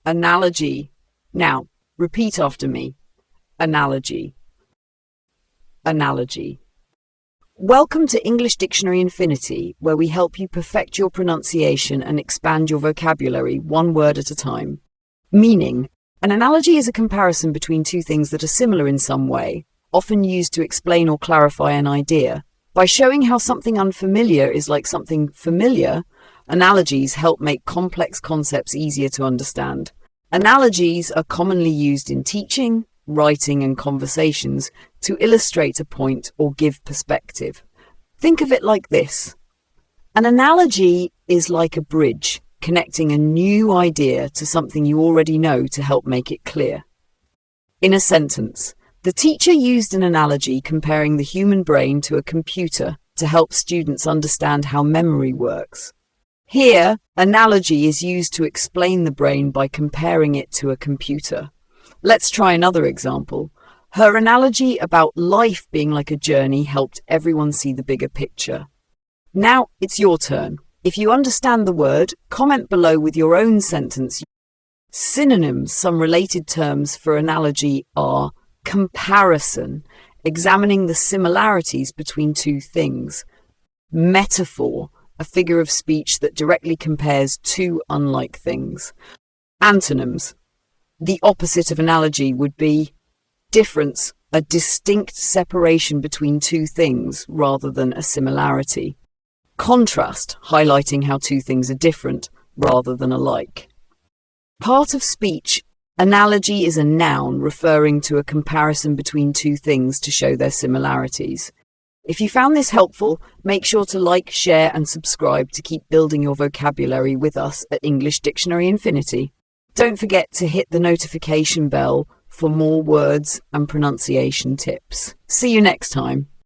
Analogy. Now, repeat after me. Analogy. Analogy. Welcome to English Dictionary Infinity, where we help you perfect your pronunciation and expand your vocabulary one word at a time. Meaning. An analogy is a comparison between two things that are similar in some way, often used to explain or clarify an idea. By showing how something unfamiliar is like something familiar, analogies help make complex concepts easier to understand. Analogies are commonly used in teaching, writing, and conversations to illustrate a point or give perspective. Think of it like this. An analogy is like a bridge, connecting a new idea to something you already know to help make it clear. In a sentence, the teacher used an analogy comparing the human brain to a computer to help students understand how memory works. Here, analogy is used to explain the brain by comparing it to a computer. Let's try another example. Her analogy about life being like a journey helped everyone see the bigger picture. Now it's your turn. If you understand the word, comment below with your own sentence. Synonyms, some related terms for analogy are comparison, examining the similarities between two things. Metaphor, a figure of speech that directly compares two unlike things. Antonyms, the opposite of analogy would be difference, a distinct separation between two things rather than a similarity. Contrast, highlighting how two things are different rather than alike. Part of speech. Analogy is a noun referring to a comparison between two things to show their similarities. If you found this helpful, make sure to like, share, and subscribe to keep building your vocabulary with us at English Dictionary Infinity. Don't forget to hit the notification bell for more words and pronunciation tips. See you next time.